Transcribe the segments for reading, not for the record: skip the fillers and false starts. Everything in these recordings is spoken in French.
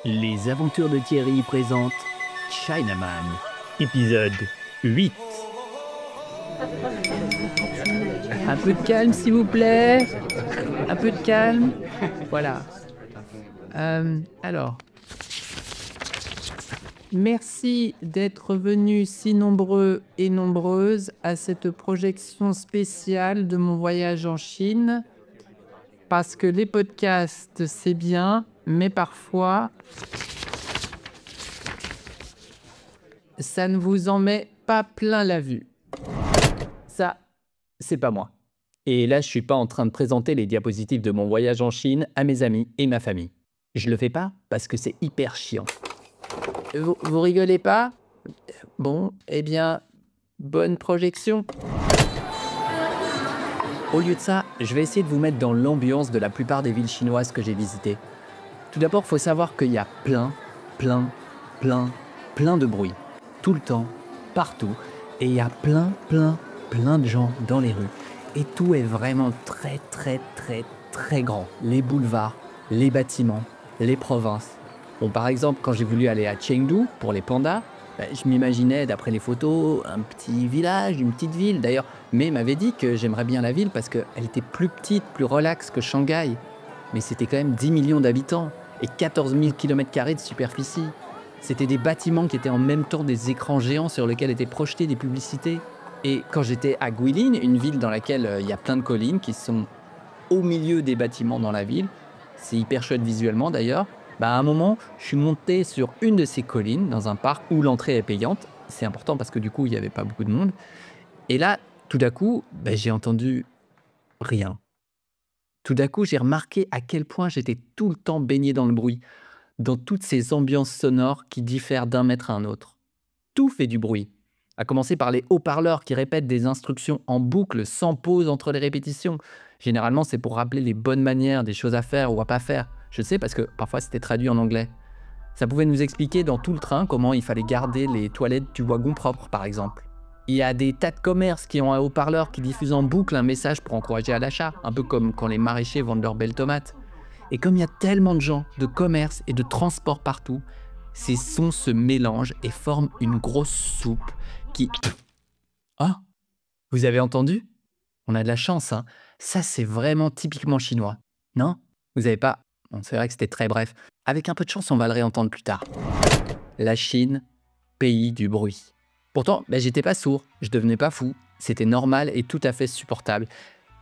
Les aventures de Thierry présentent Chinaman, épisode 8. Un peu de calme, s'il vous plaît. Un peu de calme. Voilà. Alors, merci d'être venus si nombreux et nombreuses à cette projection spéciale de mon voyage en Chine. Parce que les podcasts, c'est bien, mais parfois, ça ne vous en met pas plein la vue. Ça, c'est pas moi. Et là, je suis pas en train de présenter les diapositives de mon voyage en Chine à mes amis et ma famille. Je le fais pas parce que c'est hyper chiant. Vous rigolez pas? Bon, eh bien, bonne projection. Au lieu de ça, je vais essayer de vous mettre dans l'ambiance de la plupart des villes chinoises que j'ai visitées. Tout d'abord, il faut savoir qu'il y a plein de bruit. Tout le temps, partout. Et il y a plein de gens dans les rues. Et tout est vraiment très grand. Les boulevards, les bâtiments, les provinces. Bon, par exemple, quand j'ai voulu aller à Chengdu pour les pandas, je m'imaginais, d'après les photos, un petit village, une petite ville. D'ailleurs, May m'avait dit que j'aimerais bien la ville parce qu'elle était plus petite, plus relaxe que Shanghai. Mais c'était quand même 10 millions d'habitants et 14 000 km² de superficie. C'était des bâtiments qui étaient en même temps des écrans géants sur lesquels étaient projetées des publicités. Et quand j'étais à Guilin, une ville dans laquelle il y a plein de collines qui sont au milieu des bâtiments dans la ville, c'est hyper chouette visuellement d'ailleurs, à un moment, je suis monté sur une de ces collines dans un parc où l'entrée est payante. C'est important parce que du coup, il n'y avait pas beaucoup de monde. Et là, tout d'un coup, j'ai entendu rien. Tout d'un coup, j'ai remarqué à quel point j'étais tout le temps baigné dans le bruit, dans toutes ces ambiances sonores qui diffèrent d'un mètre à un autre. Tout fait du bruit. À commencer par les haut-parleurs qui répètent des instructions en boucle sans pause entre les répétitions. Généralement, c'est pour rappeler les bonnes manières, des choses à faire ou à pas faire. Je sais parce que parfois c'était traduit en anglais. Ça pouvait nous expliquer dans tout le train comment il fallait garder les toilettes du wagon propre, par exemple. Il y a des tas de commerces qui ont un haut-parleur qui diffuse en boucle un message pour encourager à l'achat, un peu comme quand les maraîchers vendent leurs belles tomates. Et comme il y a tellement de gens, de commerces et de transports partout, ces sons se mélangent et forment une grosse soupe qui... Ah, vous avez entendu? On a de la chance, hein. Ça, c'est vraiment typiquement chinois. Non? Vous avez pas... Bon, c'est vrai que c'était très bref. Avec un peu de chance, on va le réentendre plus tard. La Chine, pays du bruit. Pourtant, j'étais pas sourd, je devenais pas fou. C'était normal et tout à fait supportable.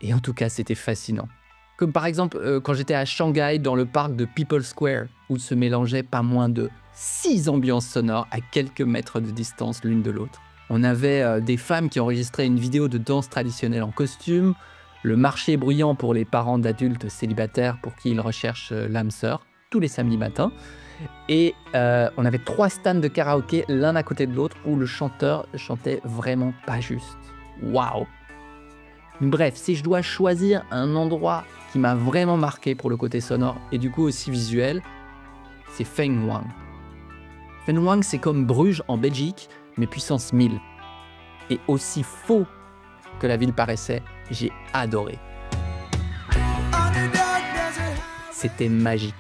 Et en tout cas, c'était fascinant. Comme par exemple, quand j'étais à Shanghai, dans le parc de People Square, où se mélangeaient pas moins de 6 ambiances sonores à quelques mètres de distance l'une de l'autre. On avait des femmes qui enregistraient une vidéo de danse traditionnelle en costume, le marché bruyant pour les parents d'adultes célibataires pour qui ils recherchent l'âme sœur, tous les samedis matins. Et on avait 3 stands de karaoké l'un à côté de l'autre où le chanteur chantait vraiment pas juste. Waouh! Bref, si je dois choisir un endroit qui m'a vraiment marqué pour le côté sonore et du coup aussi visuel, c'est Feng Huang. Feng Huang, c'est comme Bruges en Belgique, mais puissance 1000. Et aussi faux que la ville paraissait, j'ai adoré. C'était magique.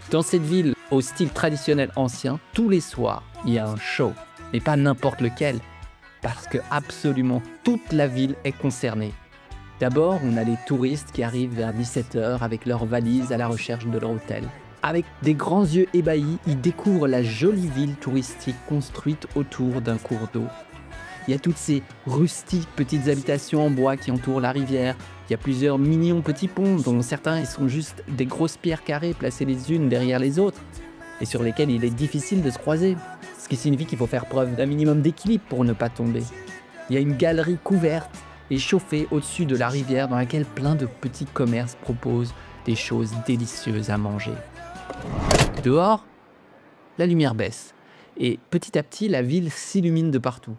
Dans cette ville, au style traditionnel ancien, tous les soirs, il y a un show. Mais pas n'importe lequel, parce que absolument toute la ville est concernée. D'abord, on a les touristes qui arrivent vers 17h avec leurs valises à la recherche de leur hôtel. Avec des grands yeux ébahis, ils découvrent la jolie ville touristique construite autour d'un cours d'eau. Il y a toutes ces rustiques petites habitations en bois qui entourent la rivière. Il y a plusieurs mignons petits ponts, dont certains sont juste des grosses pierres carrées placées les unes derrière les autres, et sur lesquelles il est difficile de se croiser. Ce qui signifie qu'il faut faire preuve d'un minimum d'équilibre pour ne pas tomber. Il y a une galerie couverte et chauffée au-dessus de la rivière dans laquelle plein de petits commerces proposent des choses délicieuses à manger. Dehors, la lumière baisse, et petit à petit, la ville s'illumine de partout.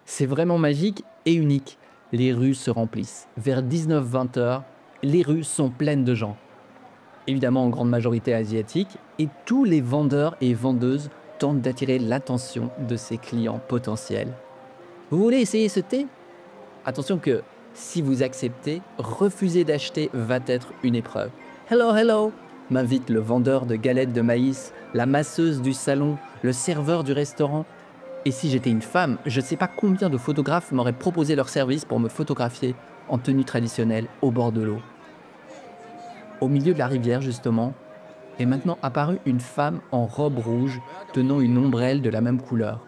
C'est vraiment magique et unique. Les rues se remplissent. Vers 19-20 heures, les rues sont pleines de gens. Évidemment en grande majorité asiatiques, et tous les vendeurs et vendeuses tentent d'attirer l'attention de ses clients potentiels. Vous voulez essayer ce thé? Attention que, si vous acceptez, refuser d'acheter va être une épreuve. Hello, hello! m'invite le vendeur de galettes de maïs, la masseuse du salon, le serveur du restaurant. Et si j'étais une femme, je ne sais pas combien de photographes m'auraient proposé leur service pour me photographier en tenue traditionnelle au bord de l'eau. Au milieu de la rivière, justement, est maintenant apparue une femme en robe rouge tenant une ombrelle de la même couleur.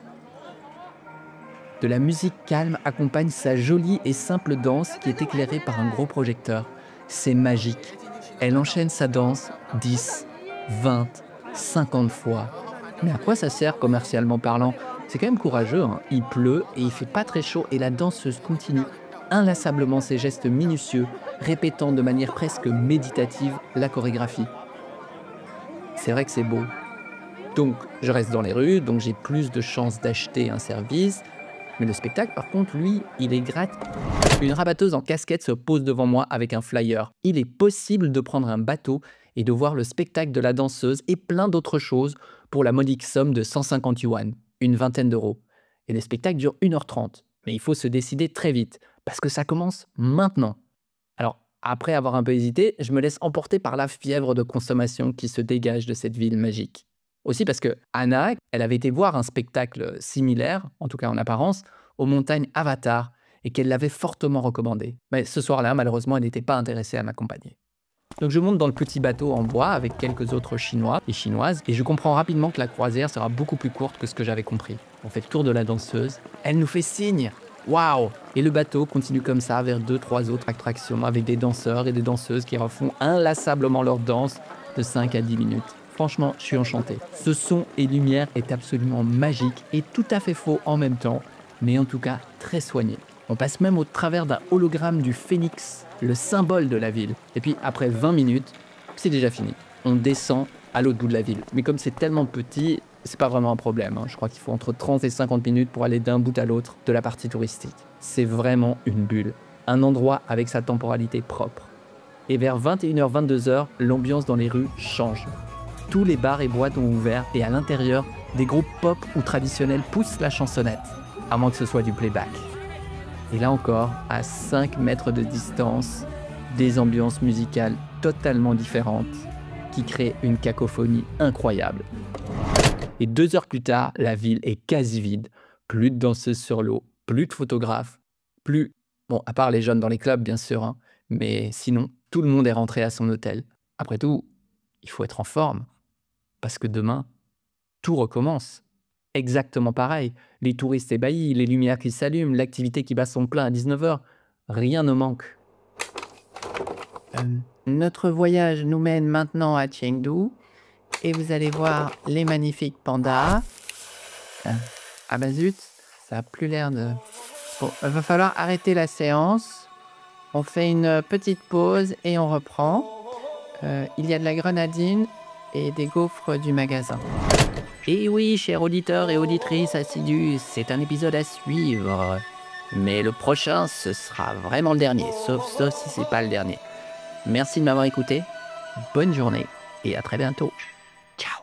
De la musique calme accompagne sa jolie et simple danse qui est éclairée par un gros projecteur. C'est magique. Elle enchaîne sa danse 10, 20, 50 fois. Mais à quoi ça sert commercialement parlant? C'est quand même courageux, hein. Il pleut et il fait pas très chaud et la danseuse continue inlassablement ses gestes minutieux, répétant de manière presque méditative la chorégraphie. C'est vrai que c'est beau. Donc je reste dans les rues, donc j'ai plus de chances d'acheter un service. Mais le spectacle, par contre, lui, il est gratuit. Une rabatteuse en casquette se pose devant moi avec un flyer. Il est possible de prendre un bateau et de voir le spectacle de la danseuse et plein d'autres choses pour la modique somme de 150 yuan, une vingtaine d'euros. Et le spectacle dure 1h30. Mais il faut se décider très vite, parce que ça commence maintenant. Alors, après avoir un peu hésité, je me laisse emporter par la fièvre de consommation qui se dégage de cette ville magique. Aussi parce que Anna, elle avait été voir un spectacle similaire, en tout cas en apparence, aux montagnes Avatar, et qu'elle l'avait fortement recommandé. Mais ce soir-là, malheureusement, elle n'était pas intéressée à m'accompagner. Donc je monte dans le petit bateau en bois avec quelques autres Chinois et Chinoises, et je comprends rapidement que la croisière sera beaucoup plus courte que ce que j'avais compris. On fait le tour de la danseuse, elle nous fait signe. Waouh! Et le bateau continue comme ça vers 2-3 autres attractions avec des danseurs et des danseuses qui refont inlassablement leur danse de 5 à 10 minutes. Franchement, je suis enchanté. Ce son et lumière est absolument magique et tout à fait faux en même temps, mais en tout cas très soigné. On passe même au travers d'un hologramme du phénix, le symbole de la ville. Et puis après 20 minutes, c'est déjà fini. On descend à l'autre bout de la ville. Mais comme c'est tellement petit, c'est pas vraiment un problème, hein. Je crois qu'il faut entre 30 et 50 minutes pour aller d'un bout à l'autre de la partie touristique. C'est vraiment une bulle. Un endroit avec sa temporalité propre. Et vers 21h, 22h, l'ambiance dans les rues change. Tous les bars et boîtes ont ouvert et à l'intérieur, des groupes pop ou traditionnels poussent la chansonnette, à moins que ce soit du playback. Et là encore, à 5 mètres de distance, des ambiances musicales totalement différentes qui créent une cacophonie incroyable. Et 2 heures plus tard, la ville est quasi vide. Plus de danseuses sur l'eau, plus de photographes, plus... Bon, à part les jeunes dans les clubs, bien sûr, hein, mais sinon, tout le monde est rentré à son hôtel. Après tout, il faut être en forme. Parce que demain, tout recommence. Exactement pareil. Les touristes ébahis, les lumières qui s'allument, l'activité qui bat son plein à 19h. Rien ne manque. Notre voyage nous mène maintenant à Chengdu. Et vous allez voir les magnifiques pandas. Ah bah zut, ça a plus l'air de... Bon, il va falloir arrêter la séance. On fait une petite pause et on reprend. Il y a de la grenadine et des gaufres du magasin. Et oui, chers auditeurs et auditrices assidus, c'est un épisode à suivre. Mais le prochain, ce sera vraiment le dernier, sauf si c'est pas le dernier. Merci de m'avoir écouté, bonne journée et à très bientôt. Ciao.